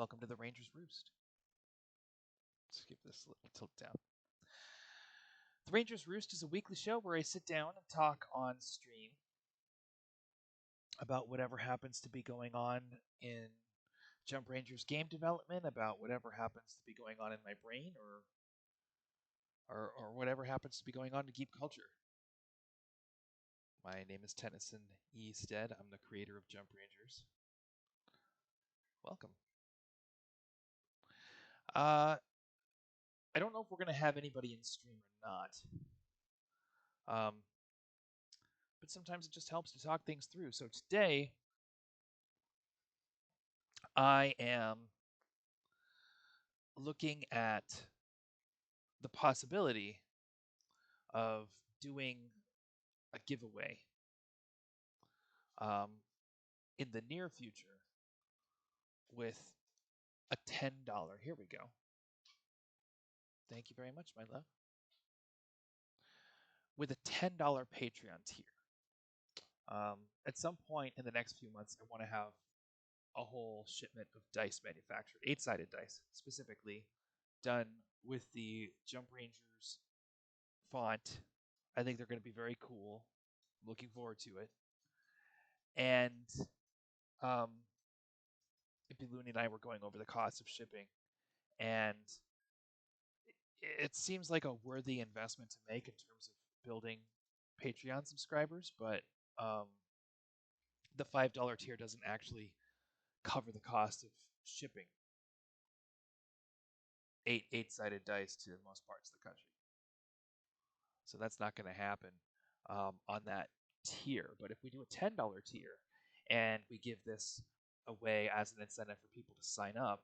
Welcome to the Rangers Roost. Let's give this a little tilt down. The Rangers Roost is a weekly show where I sit down and talk on stream about whatever happens to be going on in Jump Rangers game development, about whatever happens to be going on in my brain, or whatever happens to be going on in geek culture. My name is Tennyson E. Stead. I'm the creator of Jump Rangers. Welcome. I don't know if we're going to have anybody in stream or not. But sometimes it just helps to talk things through. So today, I am looking at the possibility of doing a giveaway in the near future with a $10. Here we go. Thank you very much, my love. With a $10 Patreon tier. At some point in the next few months, I want to have a whole shipment of dice manufactured, 8-sided dice specifically, done with the Jump Rangers font. I think they're going to be very cool. I'm looking forward to it. And Looney and I were going over the cost of shipping, and it seems like a worthy investment to make in terms of building Patreon subscribers, but the $5 tier doesn't actually cover the cost of shipping eight-sided dice to most parts of the country. So that's not going to happen on that tier. But if we do a $10 tier and we give this away as an incentive for people to sign up,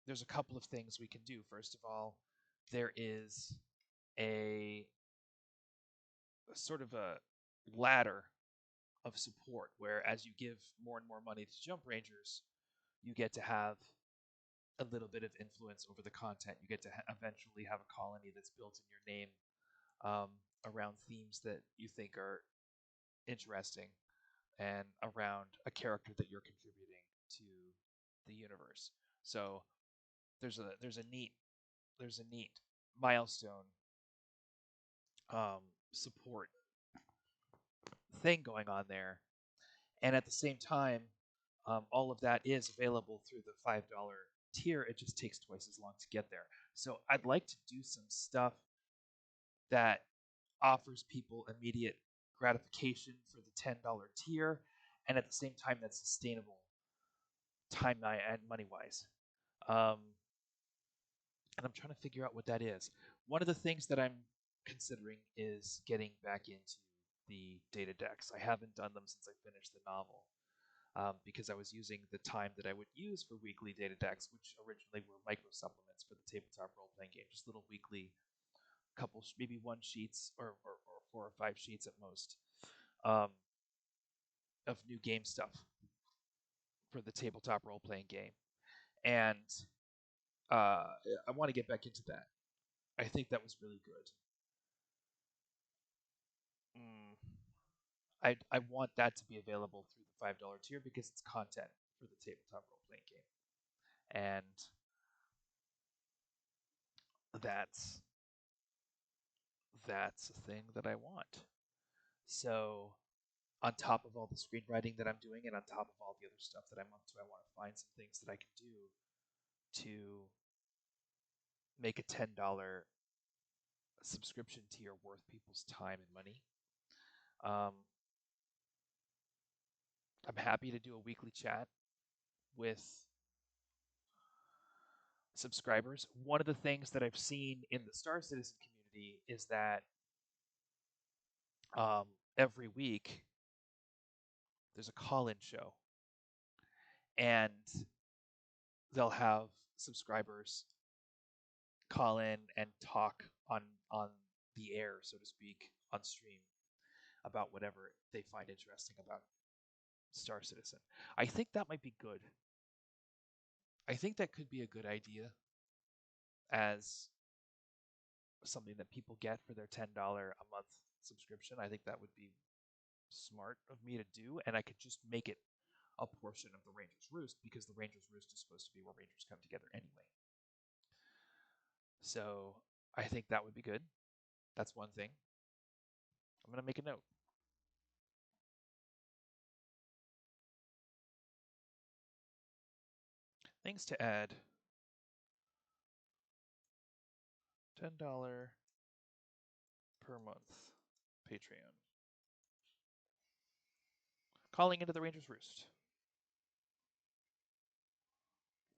there's a couple of things we can do. First of all, there is a sort of a ladder of support where as you give more and more money to Jump Rangers, you get to have a little bit of influence over the content. You get to eventually have a colony that's built in your name around themes that you think are interesting and around a character that you're contributing to the universe. So there's a neat milestone support thing going on there, and at the same time, all of that is available through the $5 tier. It just takes twice as long to get there. So I'd like to do some stuff that offers people immediate gratification for the $10 tier, and at the same time that's sustainable time and money wise. And I'm trying to figure out what that is. One of the things that I'm considering is getting back into the data decks. I haven't done them since I finished the novel. Because I was using the time that I would use for weekly data decks, which originally were micro supplements for the tabletop role-playing game, just little weekly, couple, maybe 1 sheets or 4 or 5 sheets at most of new game stuff for the tabletop role-playing game. And I want to get back into that. I think that was really good. I want that to be available through the $5 tier because it's content for the tabletop role-playing game. And that's a thing that I want. So on top of all the screenwriting that I'm doing and on top of all the other stuff that I'm up to, I want to find some things that I can do to make a $10 subscription tier worth people's time and money. I'm happy to do a weekly chat with subscribers. One of the things that I've seen in the Star Citizen community is that every week there's a call-in show, and they'll have subscribers call in and talk on the air, so to speak, on stream about whatever they find interesting about Star Citizen. I think that might be good. I think that could be a good idea as something that people get for their $10 a month subscription. I think that would be smart of me to do, and I could just make it a portion of the Ranger's Roost because the Ranger's Roost is supposed to be where Rangers come together anyway. So I think that would be good. That's one thing. I'm going to make a note. Things to add. $10 per month Patreon. Calling into the Ranger's Roost.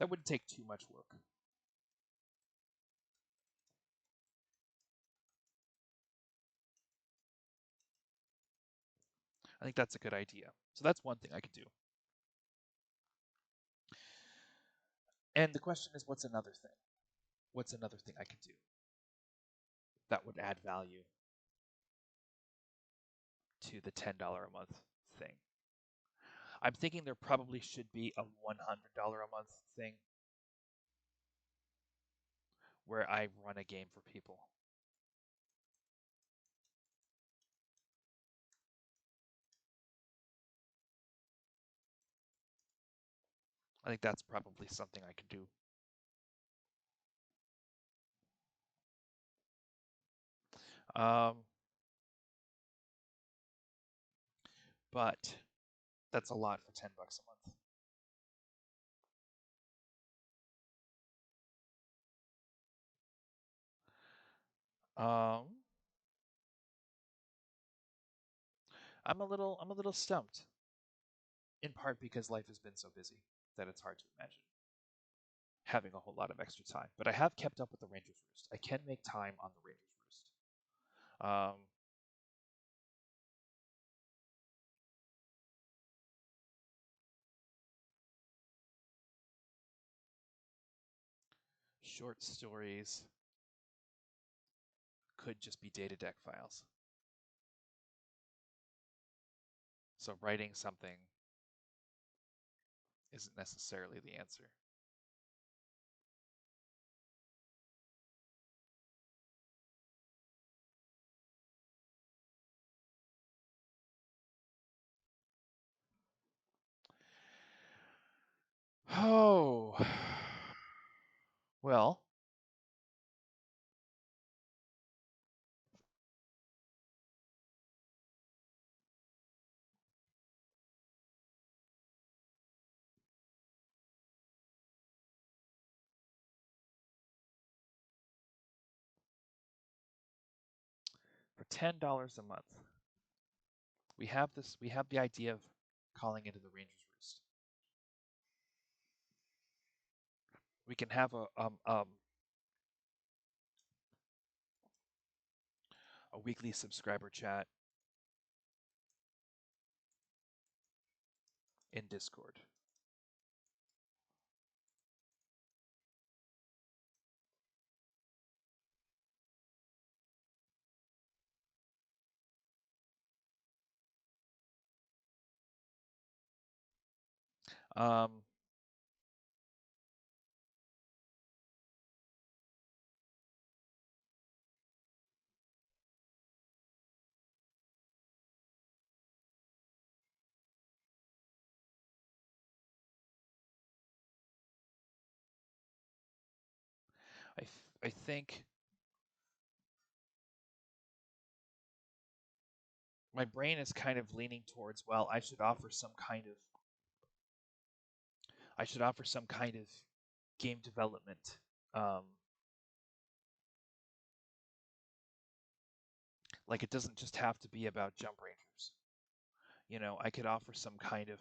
That wouldn't take too much work. I think that's a good idea. So that's one thing I could do. And the question is, what's another thing? What's another thing I could do that would add value to the $10 a month thing? I'm thinking there probably should be a $100 a month thing where I run a game for people. I think that's probably something I could do. But that's a lot for $10 a month. I'm a little stumped. In part because life has been so busy that it's hard to imagine having a whole lot of extra time. But I have kept up with the Ranger's Roost. I can make time on the Ranger's Roost. Short stories could just be data deck files. So writing something isn't necessarily the answer. Oh, well, for $10 a month, we have the idea of calling into the Ranger's Roost. We can have a weekly subscriber chat in Discord. Um, I think my brain is kind of leaning towards, well, I should offer some kind of game development. Like it doesn't just have to be about Jump Rangers. You know, I could offer some kind of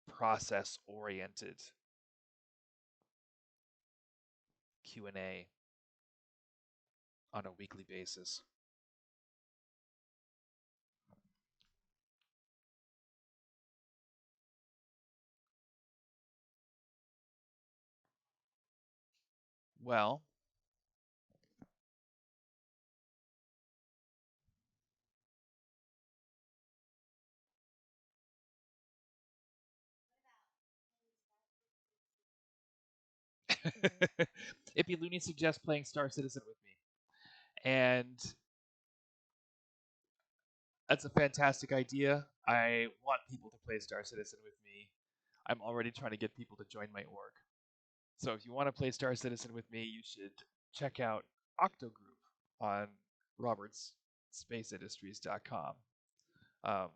process oriented Q&A on a weekly basis. Well, Ippy Looney suggests playing Star Citizen with me. And that's a fantastic idea. I want people to play Star Citizen with me. I'm already trying to get people to join my org. So if you want to play Star Citizen with me, you should check out Octogroup on robertsspaceindustries.com. Um,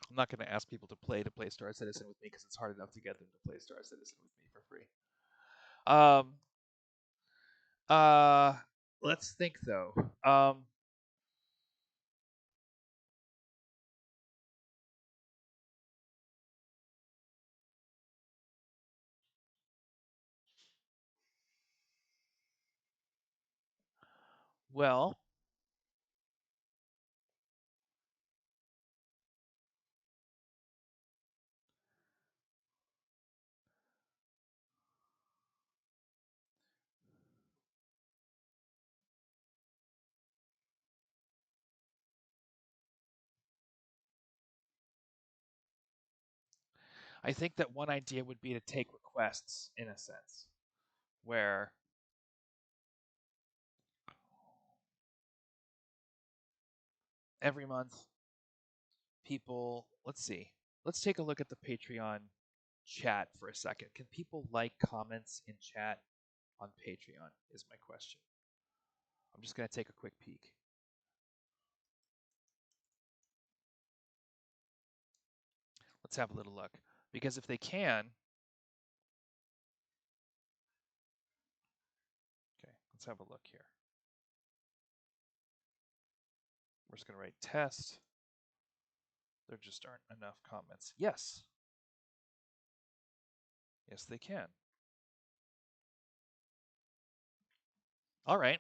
I'm not going to ask people to play Star Citizen with me because it's hard enough to get them to play Star Citizen with me for free. Um, uh, let's think though. Well, I think that one idea would be to take requests in a sense, where every month people, let's see, let's take a look at the Patreon chat for a second. Can people like comments in chat on Patreon? Is my question. I'm just going to take a quick peek. Let's have a little look. Because if they can, okay, let's have a look here. We're just going to write test. There just aren't enough comments. Yes. Yes, they can. All right.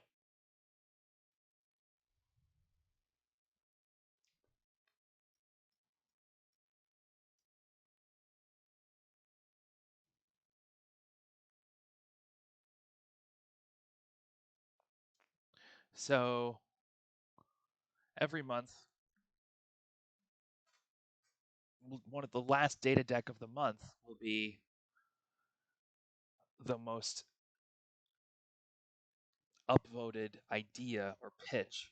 So every month, one of the last data deck of the month will be the most upvoted idea or pitch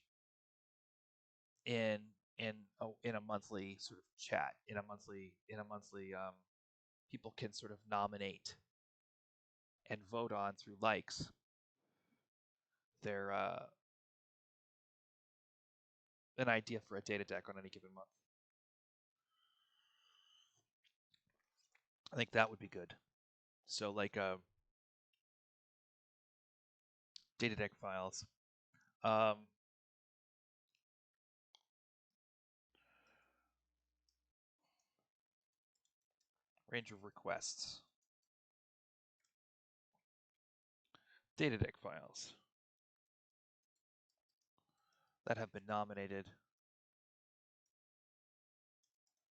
in in a monthly sort of chat, in a monthly people can sort of nominate and vote on through likes their an idea for a data deck on any given month. I think that would be good. So like data deck files. Um, range of requests. Data deck files that have been nominated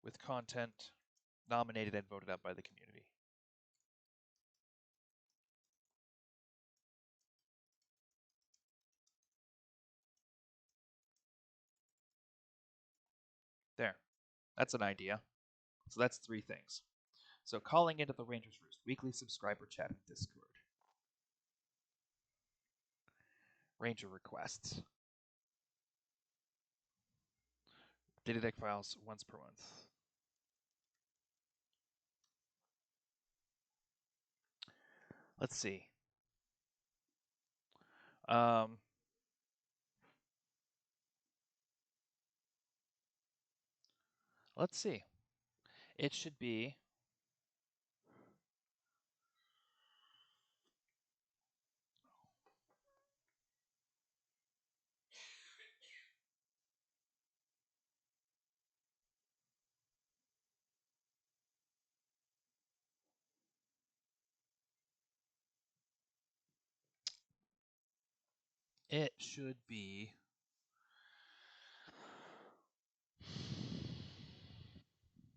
with content nominated and voted out by the community. There. That's an idea. So that's 3 things. So calling into the Rangers Roost, weekly subscriber chat in Discord. Ranger requests. Data deck files once per month. Let's see. Um, let's see. It should be it should be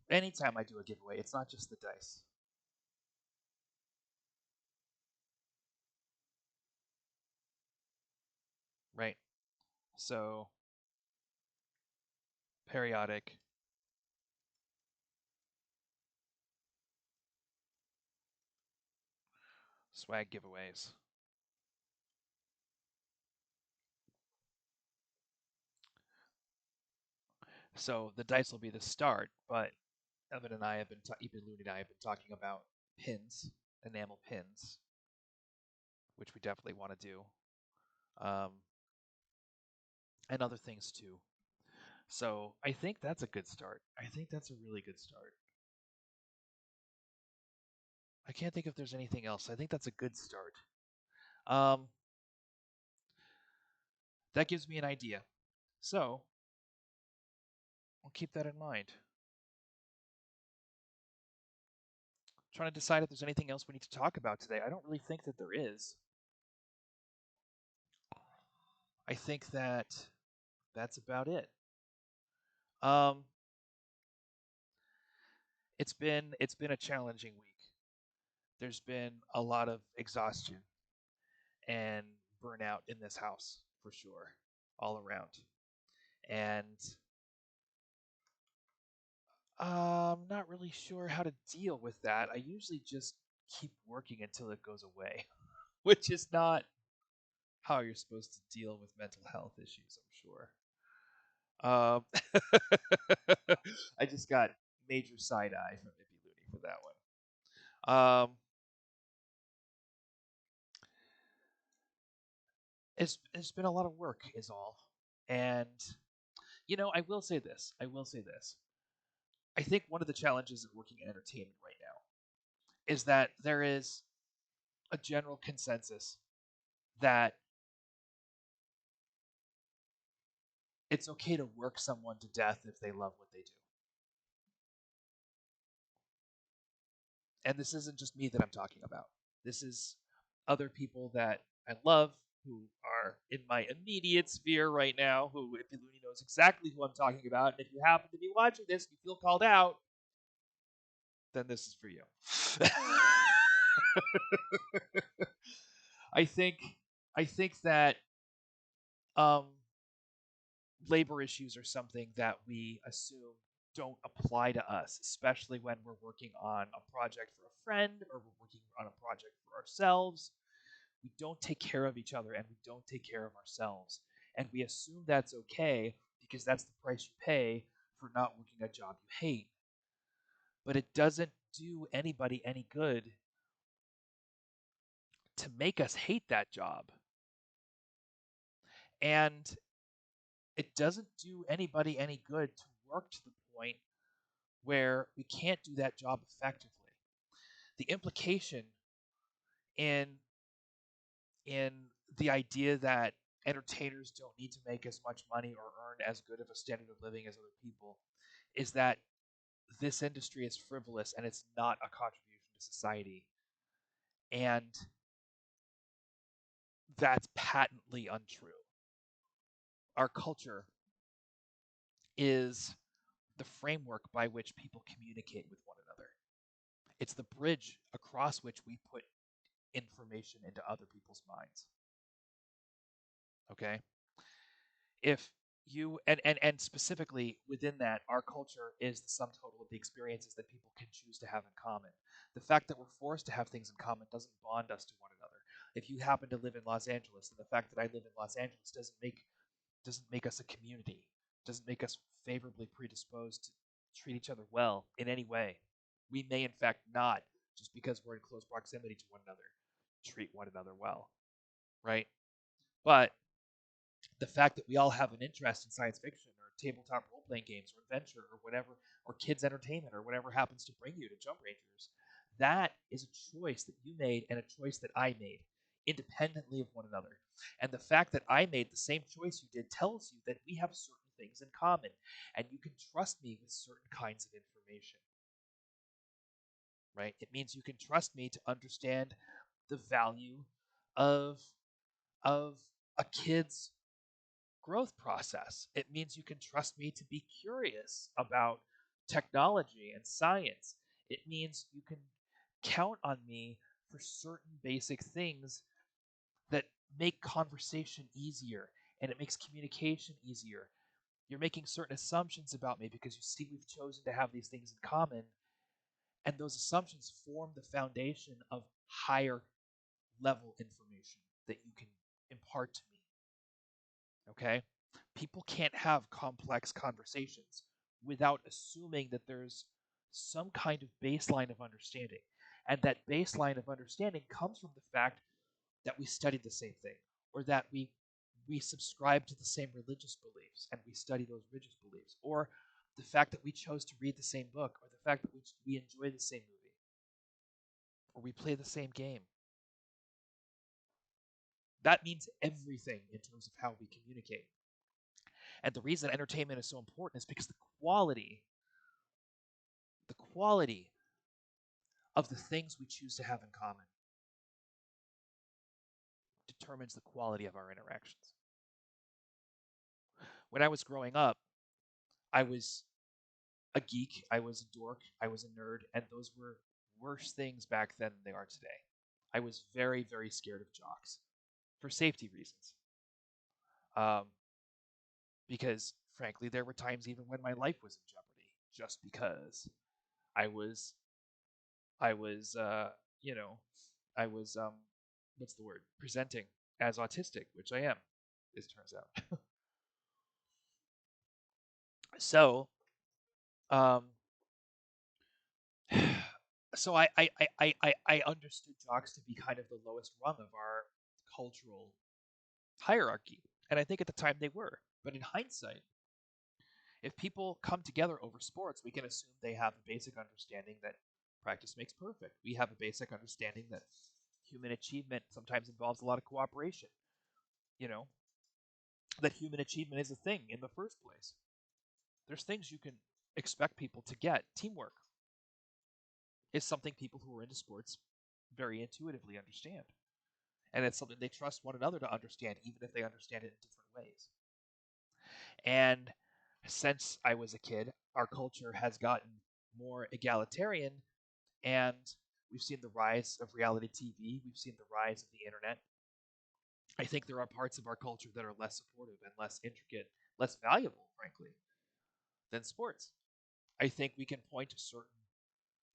anytime I do a giveaway, it's not just the dice. Right? So periodic swag giveaways. So the dice will be the start, but Evan and I have been, Eben Looney and I have been talking about pins, enamel pins, which we definitely want to do, um, and other things too. So I think that's a good start. I think that's a really good start. I can't think if there's anything else. I think that's a good start. Um, that gives me an idea. So I'll keep that in mind. Trying to decide if there's anything else we need to talk about today. I don't really think that there is. I think that that's about it. Um, it's been a challenging week. There's been a lot of exhaustion and burnout in this house for sure, all around. And I'm not really sure how to deal with that. I usually just keep working until it goes away, which is not how you're supposed to deal with mental health issues, I'm sure. I just got major side eye from Ippy Looney for that one. It's been a lot of work, is all. And I will say this. I will say this. I think one of the challenges of working in entertainment right now is that there is a general consensus that it's okay to work someone to death if they love what they do. And this isn't just me that I'm talking about. This is other people that I love who are in my immediate sphere right now, who, if Looney knows exactly who I'm talking about, and if you happen to be watching this and you feel called out, then this is for you. I think I think that um, labor issues are something that we assume don't apply to us, especially when we're working on a project for a friend or we're working on a project for ourselves. We don't take care of each other and we don't take care of ourselves. And we assume that's okay because that's the price you pay for not working a job you hate. But it doesn't do anybody any good to make us hate that job. And it doesn't do anybody any good to work to the point where we can't do that job effectively. The implication in in the idea that entertainers don't need to make as much money or earn as good of a standard of living as other people is that this industry is frivolous and it's not a contribution to society. And that's patently untrue. Our culture is the framework by which people communicate with one another. It's the bridge across which we put information into other people's minds. Okay? If you and specifically within that, our culture is the sum total of the experiences that people can choose to have in common. The fact that we're forced to have things in common doesn't bond us to one another. If you happen to live in Los Angeles, then the fact that I live in Los Angeles doesn't make us a community, doesn't make us favorably predisposed to treat each other well in any way. We may in fact not, just because we're in close proximity to one another, treat one another well, right? But the fact that we all have an interest in science fiction or tabletop role playing games or adventure or whatever, or kids entertainment or whatever happens to bring you to Jump Rangers, that is a choice that you made and a choice that I made independently of one another. And the fact that I made the same choice you did tells you that we have certain things in common and you can trust me with certain kinds of information, right? It means you can trust me to understand the value of of a kid's growth process. It means you can trust me to be curious about technology and science. It means you can count on me for certain basic things that make conversation easier and it makes communication easier. You're making certain assumptions about me because you see we've chosen to have these things in common, and those assumptions form the foundation of higher level information that you can impart to me. Okay? People can't have complex conversations without assuming that there's some kind of baseline of understanding. And that baseline of understanding comes from the fact that we studied the same thing, or that we subscribe to the same religious beliefs and we study those religious beliefs, or the fact that we chose to read the same book, or the fact that we enjoy the same movie, or we play the same game. That means everything in terms of how we communicate. And the reason entertainment is so important is because the quality of the things we choose to have in common determines the quality of our interactions. When I was growing up, I was a geek, I was a dork, I was a nerd, and those were worse things back then than they are today. I was very, very scared of jocks for safety reasons. Um, because, frankly, there were times even when my life was in jeopardy just because I was, I was, you know, I was, what's the word? Presenting as autistic, which I am, it turns out. So, um, so I understood jocks to be kind of the lowest rung of our cultural hierarchy, and I think at the time they were. But in hindsight, if people come together over sports, we can assume they have a basic understanding that practice makes perfect. We have a basic understanding that human achievement sometimes involves a lot of cooperation. You know, that human achievement is a thing in the first place. There's things you can expect people to get. Teamwork is something people who are into sports very intuitively understand. And it's something they trust one another to understand, even if they understand it in different ways. And since I was a kid, our culture has gotten more egalitarian, and we've seen the rise of reality TV, we've seen the rise of the internet. I think there are parts of our culture that are less supportive and less intricate, less valuable, frankly, than sports. I think we can point to certain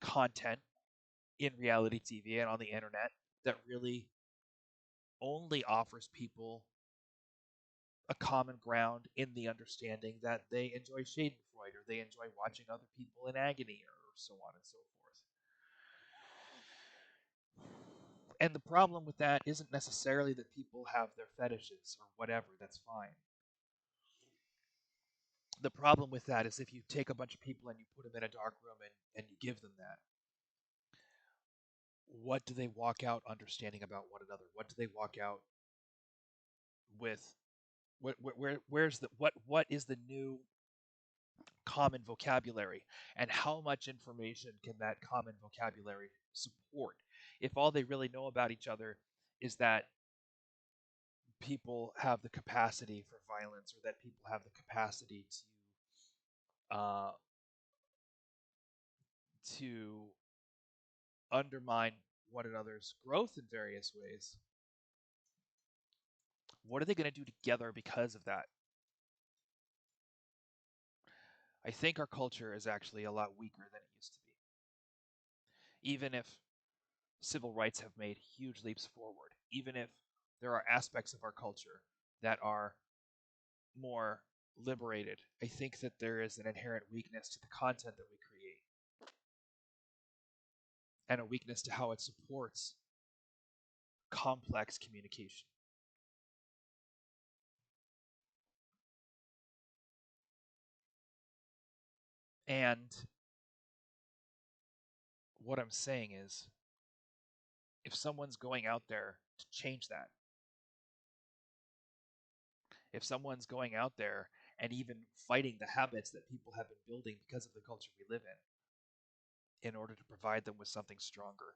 content in reality TV and on the internet that really only offers people a common ground in the understanding that they enjoy Schadenfreude, or they enjoy watching other people in agony, or so on and so forth. And the problem with that isn't necessarily that people have their fetishes or whatever, that's fine. The problem with that is if you take a bunch of people and you put them in a dark room and you give them that, what do they walk out understanding about one another? What do they walk out with? Where's the what is the new common vocabulary, and how much information can that common vocabulary support if all they really know about each other is that people have the capacity for violence, or that people have the capacity uh, to undermine one another's growth in various ways. What are they going to do together because of that? I think our culture is actually a lot weaker than it used to be, even if civil rights have made huge leaps forward, even if there are aspects of our culture that are more liberated. I think that there is an inherent weakness to the content that we create, and a weakness to how it supports complex communication. And what I'm saying is, if someone's going out there to change that, if someone's going out there and even fighting the habits that people have been building because of the culture we live in order to provide them with something stronger,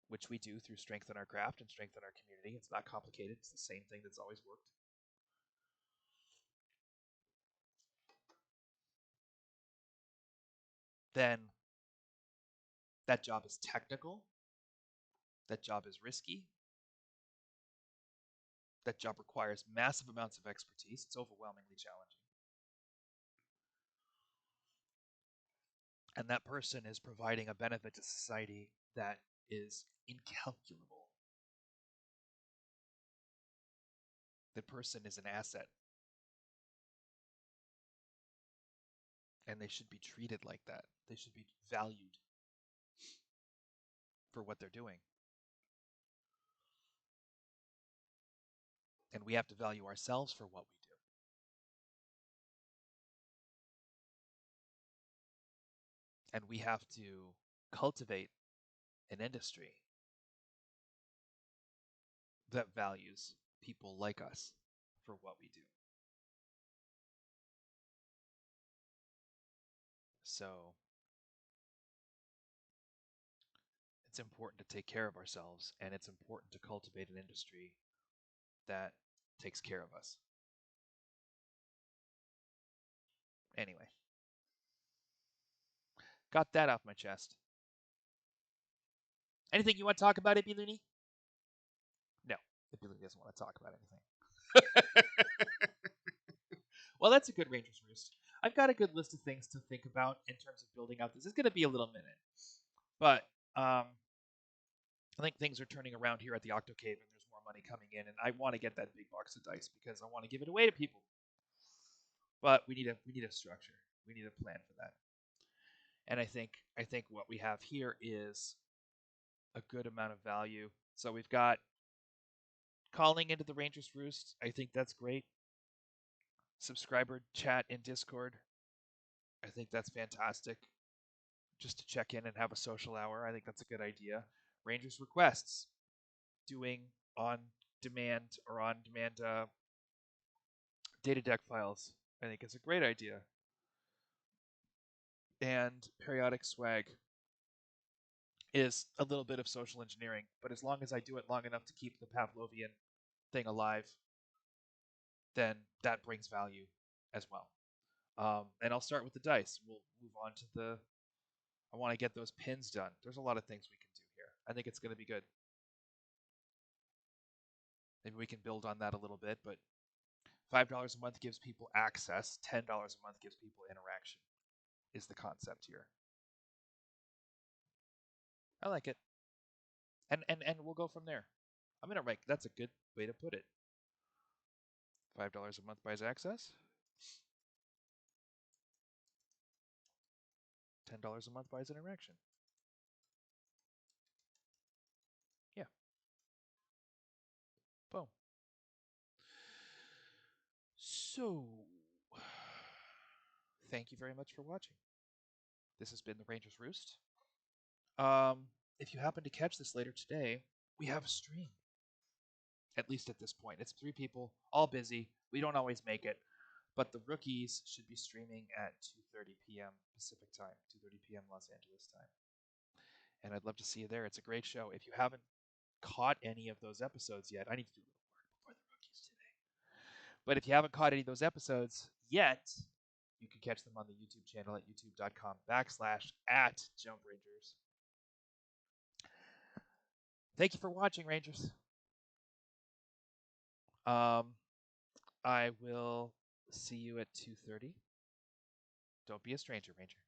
which we do through strengthen our craft and strengthen our community. It's not complicated, it's the same thing that's always worked. Then that job is technical, that job is risky, that job requires massive amounts of expertise, it's overwhelmingly challenging. And that person is providing a benefit to society that is incalculable. The person is an asset. and they should be treated like that. They should be valued for what they're doing. And we have to value ourselves for what we do. And we have to cultivate an industry that values people like us for what we do. So it's important to take care of ourselves, and it's important to cultivate an industry that takes care of us. Anyway, got that off my chest. Anything you want to talk about, Ippy Looney? No, Ippy Looney doesn't want to talk about anything. Well, that's a good Ranger's Roost. I've got a good list of things to think about in terms of building out this. It's going to be a little minute, but I think things are turning around here at the Octo Cave, and there's more money coming in, and I want to get that big box of dice because I want to give it away to people. But we need a structure. We need a plan for that. And I think what we have here is a good amount of value. So we've got calling into the Rangers Roost. I think that's great. Subscriber chat in Discord. I think that's fantastic. Just to check in and have a social hour. I think that's a good idea. Rangers requests, doing on demand or on demand data deck files. I think is a great idea. And periodic swag is a little bit of social engineering, but as long as I do it long enough to keep the Pavlovian thing alive, then that brings value as well. And I'll start with the dice. We'll move on to the. I want to get those pins done. There's a lot of things we can do here. I think it's going to be good. Maybe we can build on that a little bit, but $5 a month gives people access. $10 a month gives people interaction. Is the concept here? I like it, and we'll go from there. I'm gonna write. That's a good way to put it. $5 a month buys access. $10 a month buys interaction. Yeah. Boom. So, thank you very much for watching. This has been the Ranger's Roost. If you happen to catch this later today, we have a stream. At least at this point, it's 3 people, all busy. We don't always make it, but the rookies should be streaming at 2:30 p.m. Pacific time, 2:30 p.m. Los Angeles time. And I'd love to see you there. It's a great show. If you haven't caught any of those episodes yet, I need to do a little work before the rookies today. But if you haven't caught any of those episodes yet, you can catch them on the YouTube channel at youtube.com/@JumpRangers. Thank you for watching, Rangers. I will see you at 2:30. Don't be a stranger, Ranger.